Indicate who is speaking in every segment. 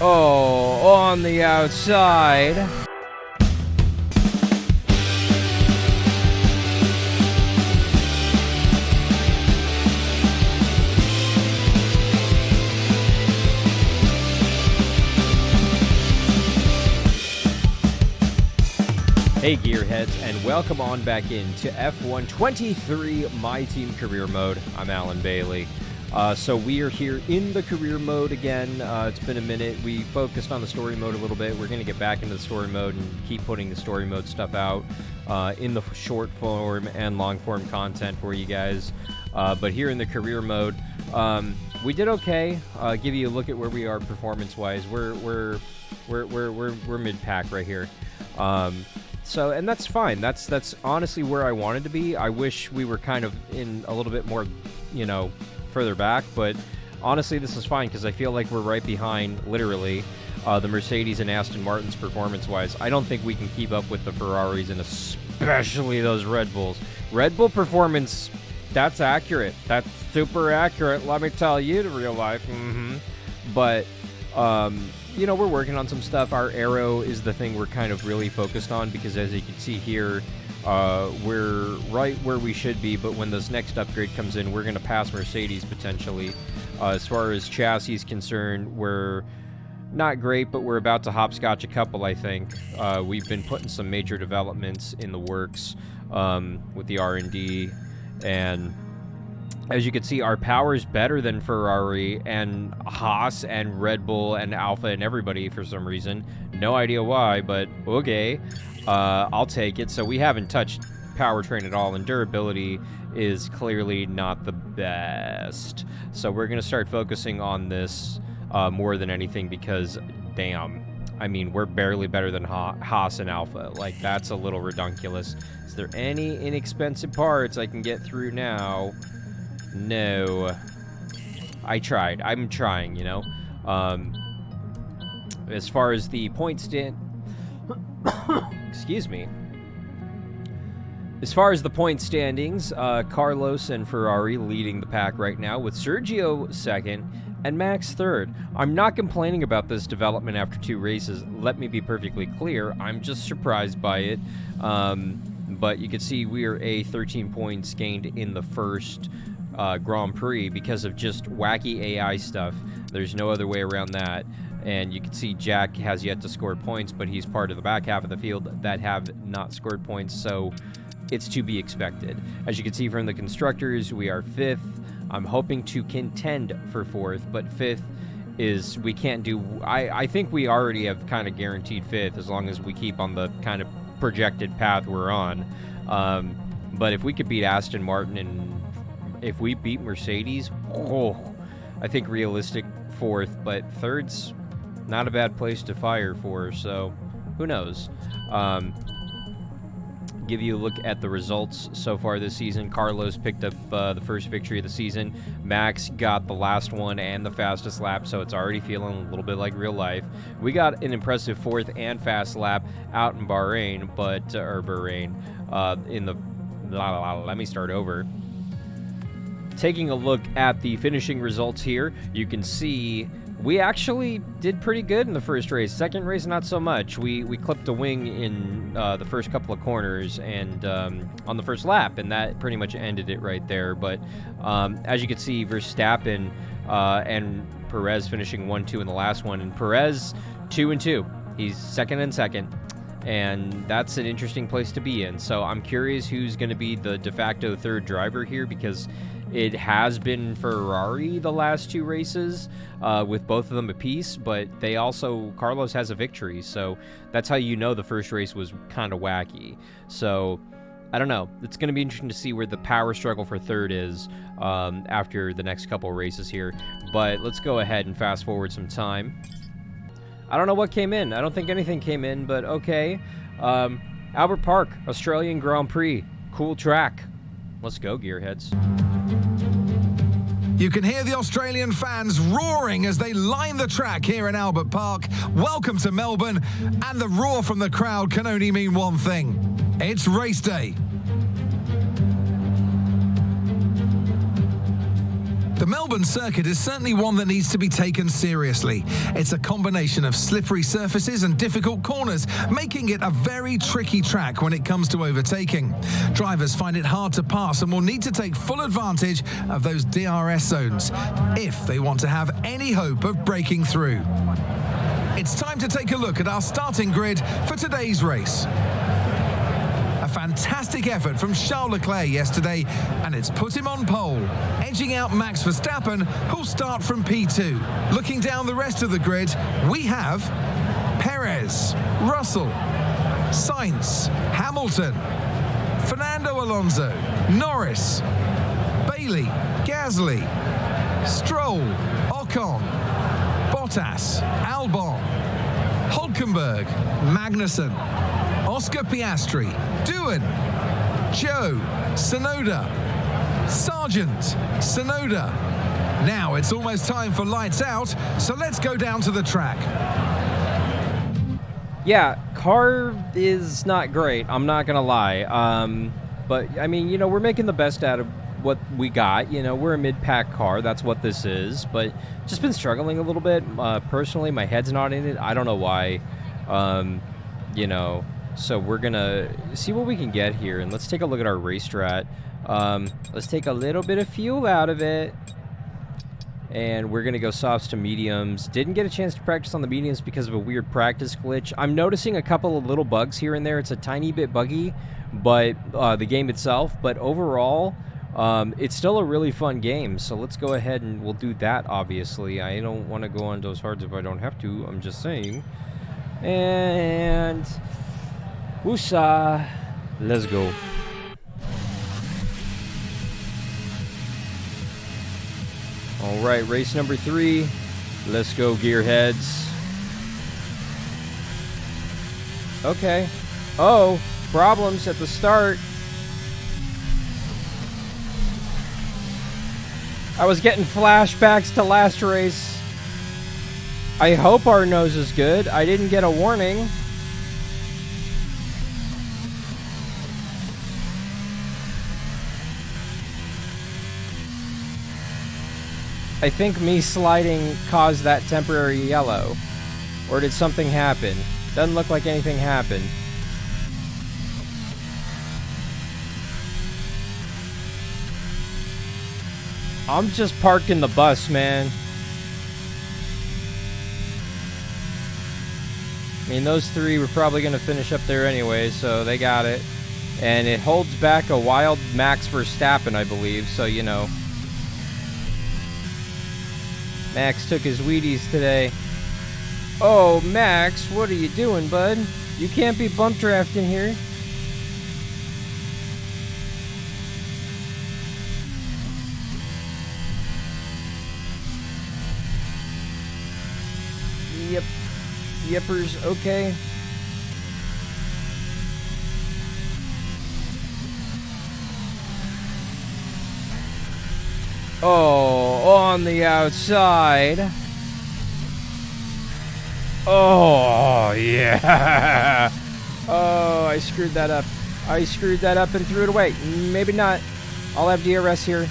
Speaker 1: Oh, on the outside. Hey Gearheads, and welcome on back into F1 23 My Team Career Mode. I'm Alan Bailey. So we are here in the career mode again. It's been a minute. We focused on the story mode a little bit. We're going to get back into the story mode and keep putting the story mode stuff out in the short form and long form content for you guys. But here in the career mode, we did okay. Give you a look at where we are performance-wise. We're mid-pack right here. So, and that's fine. That's honestly where I wanted to be. I wish we were kind of in a little bit more, further back, but honestly, this is fine because I feel like we're right behind, literally, the Mercedes and Aston Martins performance-wise. I don't think we can keep up with the Ferraris and especially those Red Bulls. Red Bull performance, that's accurate. That's super accurate, let me tell you, to real life. But, we're working on some stuff. Our aero is the thing we're kind of really focused on because, as you can see here, we're right where we should be, but when this next upgrade comes in, we're going to pass Mercedes potentially. As far as chassis is concerned, we're not great, but we're about to hopscotch a couple, I think. We've been putting some major developments in the works with the R&D, and as you can see, our power is better than Ferrari and Haas and Red Bull and Alpha and everybody for some reason. No idea why, but okay. I'll take it. So we haven't touched powertrain at all, and durability is clearly not the best. So we're going to start focusing on this more than anything because, damn, I mean, we're barely better than Haas and Alpha. Like, that's a little redunculous. Is there any inexpensive parts I can get through now? No. I tried. I'm trying, As far as the point stand... Excuse me. As far as the point standings, Carlos and Ferrari leading the pack right now, with Sergio second and Max third. I'm not complaining about this development after 2 races. Let me be perfectly clear. I'm just surprised by it. But you can see we are 13 points gained in the first Grand Prix because of just wacky AI stuff. There's no other way around that. And you can see Jack has yet to score points, but he's part of the back half of the field that have not scored points, so it's to be expected. As you can see from the constructors, we are 5th. I'm hoping to contend for 4th, but 5th is, we can't do, I think we already have kind of guaranteed 5th as long as we keep on the kind of projected path we're on. But if we could beat Aston Martin and if we beat Mercedes, I think realistic 4th, but 3rd's not a bad place to fire for, so who knows. Give you a look at the results so far this season. Carlos picked up the first victory of the season. Max got the last one and the fastest lap, so it's already feeling a little bit like real life. We got an impressive 4th and fast lap out in Bahrain, let me start over. Taking a look at the finishing results here, you can see we actually did pretty good in the first race. Second race, not so much. We clipped a wing in the first couple of corners and on the first lap, and that pretty much ended it right there. But as you can see, Verstappen and Perez finishing 1-2 in the last one, and Perez 2-2. He's second and second, and that's an interesting place to be in. So I'm curious who's going to be the de facto 3rd driver here, because it has been Ferrari the last 2 races, with both of them apiece, but they also, Carlos has a victory, so that's how you know the first race was kind of wacky. So, I don't know. It's going to be interesting to see where the power struggle for 3rd is after the next couple races here. But let's go ahead and fast forward some time. I don't know what came in. I don't think anything came in, but okay. Albert Park, Australian Grand Prix. Cool track. Let's go, Gearheads.
Speaker 2: You can hear the Australian fans roaring as they line the track here in Albert Park. Welcome to Melbourne, and the roar from the crowd can only mean one thing. It's race day. The Melbourne circuit is certainly one that needs to be taken seriously. It's a combination of slippery surfaces and difficult corners, making it a very tricky track when it comes to overtaking. Drivers find it hard to pass and will need to take full advantage of those DRS zones if they want to have any hope of breaking through. It's time to take a look at our starting grid for today's race. A fantastic effort from Charles Leclerc yesterday, and it's put him on pole, edging out Max Verstappen, who'll start from P2. Looking down the rest of the grid, we have Perez, Russell, Sainz, Hamilton, Fernando Alonso, Norris, Bailey, Gasly, Stroll, Ocon, Bottas, Albon, Hulkenberg, Magnussen, Oscar Piastri, Doohan, Joe, Tsunoda, Sargent, Tsunoda. Now it's almost time for lights out, so let's go down to the track.
Speaker 1: Yeah, car is not great, I'm not going to lie. But, I mean, you know, we're making the best out of what we got. You know, we're a mid-pack car, that's what this is. But just been struggling a little bit. Personally, my head's not in it. I don't know why. You know, so we're going to see what we can get here. And let's take a look at our race strat. Let's take a little bit of fuel out of it. And we're going to go softs to mediums. Didn't get a chance to practice on the mediums because of a weird practice glitch. I'm noticing a couple of little bugs here and there. It's a tiny bit buggy, but the game itself. But overall, it's still a really fun game. So let's go ahead and we'll do that, obviously. I don't want to go on those hards if I don't have to. I'm just saying. And woosah, let's go. All right, race number 3. Let's go, gearheads. Okay. Oh, problems at the start. I was getting flashbacks to last race. I hope our nose is good. I didn't get a warning. I think me sliding caused that temporary yellow. Or did something happen? Doesn't look like anything happened. I'm just parking the bus, man. I mean, those 3 were probably going to finish up there anyway, so they got it. And it holds back a wild Max Verstappen, I believe, so, you know. Max took his Wheaties today. Oh, Max, what are you doing, bud? You can't be bump drafting here. Yep. Yippers, okay. Oh, on the outside. Oh, yeah. Oh, I screwed that up. I screwed that up and threw it away. Maybe not. I'll have DRS here.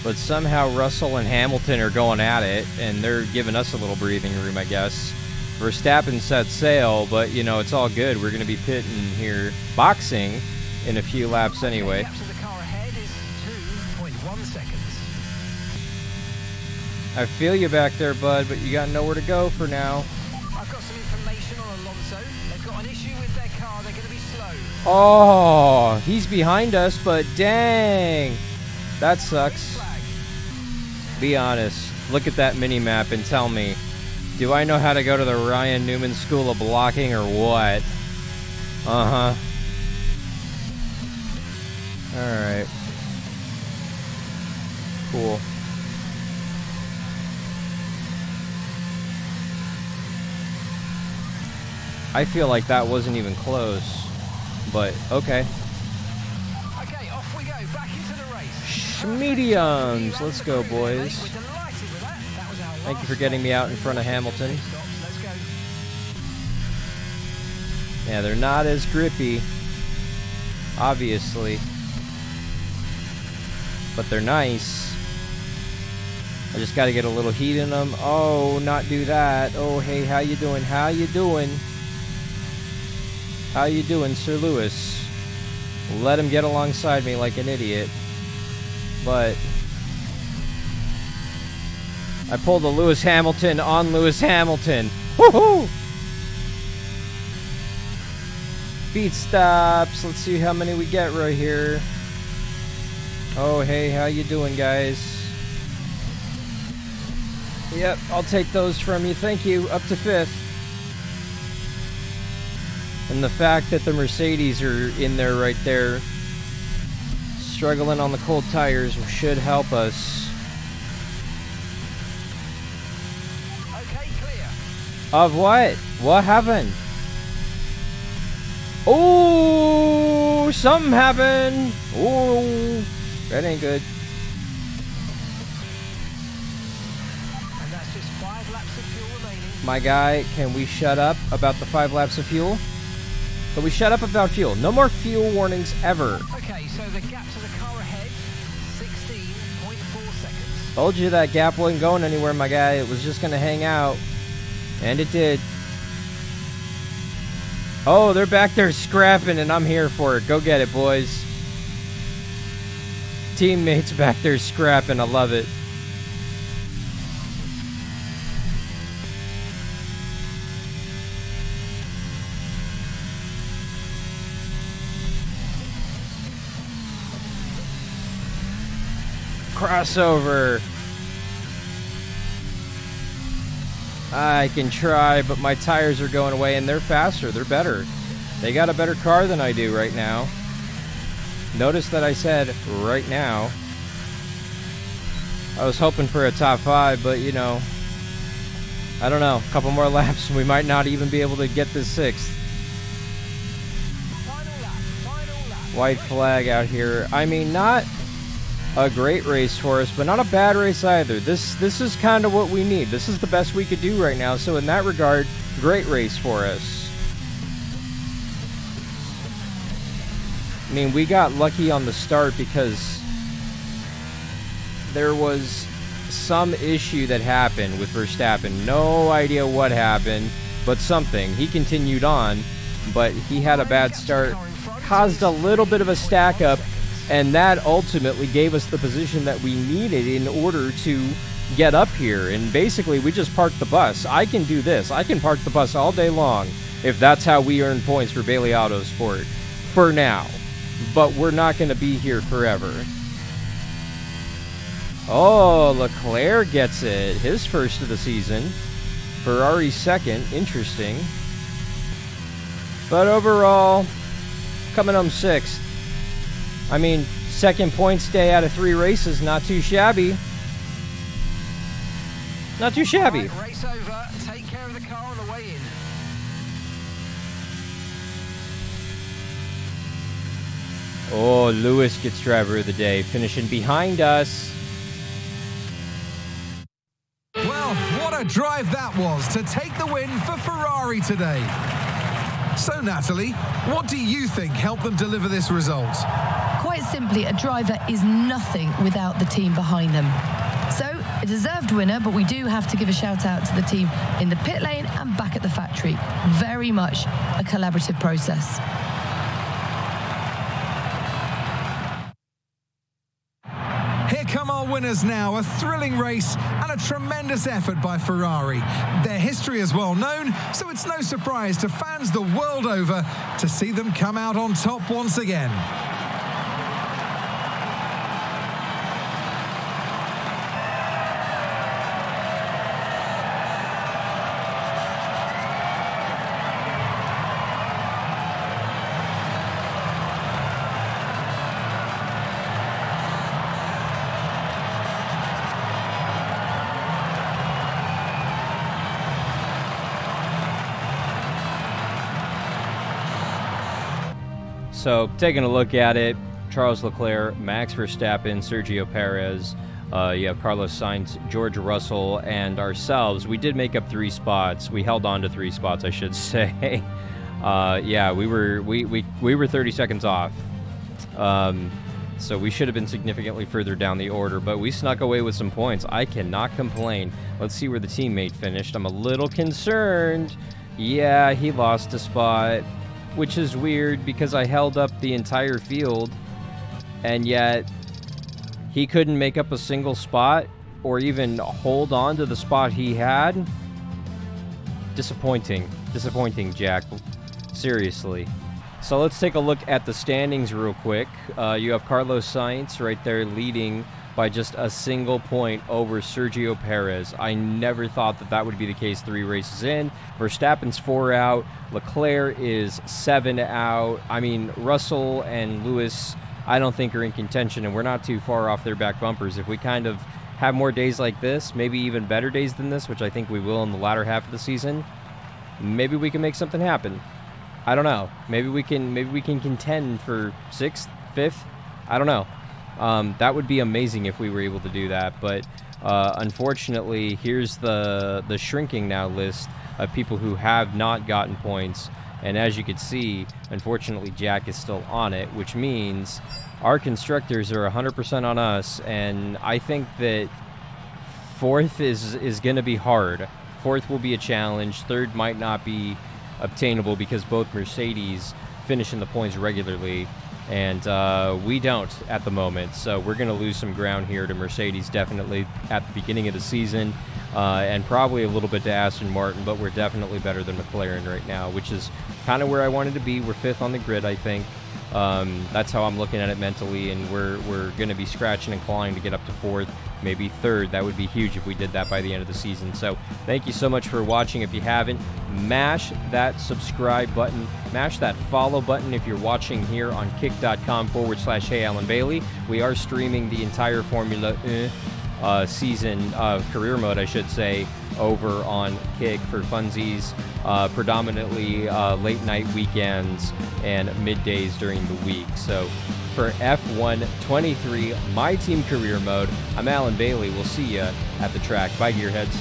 Speaker 1: But somehow Russell and Hamilton are going at it, and they're giving us a little breathing room, I guess. Verstappen set sail, but, you know, it's all good. We're going to be pitting here, boxing, in a few laps anyway. I feel you back there, bud, but you got nowhere to go for now.
Speaker 3: I've got some information on Alonso. They've got an issue with their car. They're going to be slow.
Speaker 1: Oh, he's behind us, but dang. That sucks. Be honest. Look at that mini-map and tell me, do I know how to go to the Ryan Newman School of Blocking or what? Uh-huh. Alright. Cool. I feel like that wasn't even close, but okay.
Speaker 3: Okay, off we go, back into the race.
Speaker 1: Mediums, let's go, boys. Thank you for getting me out in front of Hamilton. Yeah, they're not as grippy, obviously. but they're nice. I just got to get a little heat in them. Oh, not do that. Oh, hey, how you doing? How you doing? How you doing, Sir Lewis? Let him get alongside me like an idiot. But I pulled a Lewis Hamilton on Lewis Hamilton. Woohoo! Beat stops. Let's see how many we get right here. Oh, hey, how you doing, guys? Yep, I'll take those from you. Thank you. Up to 5th. And the fact that the Mercedes are in there right there, struggling on the cold tires, should help us.
Speaker 3: Okay, clear.
Speaker 1: Of what? What happened? Oh, something happened. Oh, that ain't good.
Speaker 3: And that's just 5 laps of fuel remaining.
Speaker 1: My guy, can we shut up about the 5 laps of fuel? Can we shut up about fuel? No more fuel warnings ever.
Speaker 3: Okay, so the gap to the car ahead, 16.4 seconds.
Speaker 1: Told you that gap wasn't going anywhere, my guy. It was just going to hang out. And it did. Oh, they're back there scrapping, and I'm here for it. Go get it, boys. Teammates back there scrapping. I love it. Crossover. I can try, but my tires are going away, and they're faster. They're better. They got a better car than I do right now. Notice that I said right now. I was hoping for a top 5, but, you know, I don't know. A couple more laps, and we might not even be able to get this 6th.
Speaker 3: Final lap.
Speaker 1: White flag out here. I mean, not a great race for us, but not a bad race either. This is kind of what we need. This is the best we could do right now. So in that regard, great race for us. I mean, we got lucky on the start because there was some issue that happened with Verstappen. No idea what happened, but something. He continued on, but he had a bad start, caused a little bit of a stack up, and that ultimately gave us the position that we needed in order to get up here. And basically, we just parked the bus. I can do this. I can park the bus all day long if that's how we earn points for Bailey Autosport for now. But we're not going to be here forever. Oh, Leclerc gets it. His first of the season. Ferrari second. Interesting. But overall, coming home 6th. I mean, second points day out of 3 races, not too shabby. Not too shabby.
Speaker 3: Right, race over. Take care of the car on the way in.
Speaker 1: Oh, Lewis gets driver of the day, finishing behind us.
Speaker 2: Well, what a drive that was to take the win for Ferrari today. So, Natalie, what do you think helped them deliver this result?
Speaker 4: Quite simply, a driver is nothing without the team behind them. So, a deserved winner, but we do have to give a shout out to the team in the pit lane and back at the factory. Very much a collaborative process.
Speaker 2: Here come our winners now, a thrilling race and a tremendous effort by Ferrari. Their history is well known, so it's no surprise to fans the world over to see them come out on top once again.
Speaker 1: So, taking a look at it, Charles Leclerc, Max Verstappen, Sergio Perez, you have Carlos Sainz, George Russell, and ourselves. We did make up 3 spots. We held on to 3 spots, I should say. Yeah, we were 30 seconds off. so we should have been significantly further down the order, but we snuck away with some points. I cannot complain. Let's see where the teammate finished. I'm a little concerned. Yeah, he lost a spot, which is weird because I held up the entire field, and yet he couldn't make up a single spot or even hold on to the spot he had. Disappointing. Disappointing, Jack. Seriously. So let's take a look at the standings real quick. You have Carlos Sainz right there leading by just a single point over Sergio Perez. I never thought that that would be the case 3 races in. Verstappen's 4 out. Leclerc is 7 out. I mean, Russell and Lewis, I don't think are in contention, and we're not too far off their back bumpers. If we kind of have more days like this, maybe even better days than this, which I think we will in the latter half of the season, maybe we can make something happen. I don't know. Maybe we can contend for 6th, 5th. I don't know. That would be amazing if we were able to do that. But unfortunately, here's the shrinking now list of people who have not gotten points. And as you can see, unfortunately, Jack is still on it, which means our constructors are 100% on us. And I think that 4th is going to be hard. 4th will be a challenge. 3rd might not be obtainable because both Mercedes finish in the points regularly, and we don't at the moment. So we're going to lose some ground here to Mercedes definitely at the beginning of the season, and probably a little bit to Aston Martin, but we're definitely better than McLaren right now, which is kind of where I wanted to be. We're 5th on the grid, I think. That's how I'm looking at it mentally, and we're going to be scratching and clawing to get up to 4th, maybe 3rd. That would be huge if we did that by the end of the season. So thank you so much for watching. If you haven't, mash that subscribe button, mash that follow button if you're watching here on kick.com/Hey Alan Bailey. We are streaming the entire Formula season of career mode, I should say, over on Kick for funsies, predominantly late night weekends and middays during the week. So for F1 23 My Team Career Mode, I'm Alan Bailey. We'll see you at the track. Bye, Gearheads.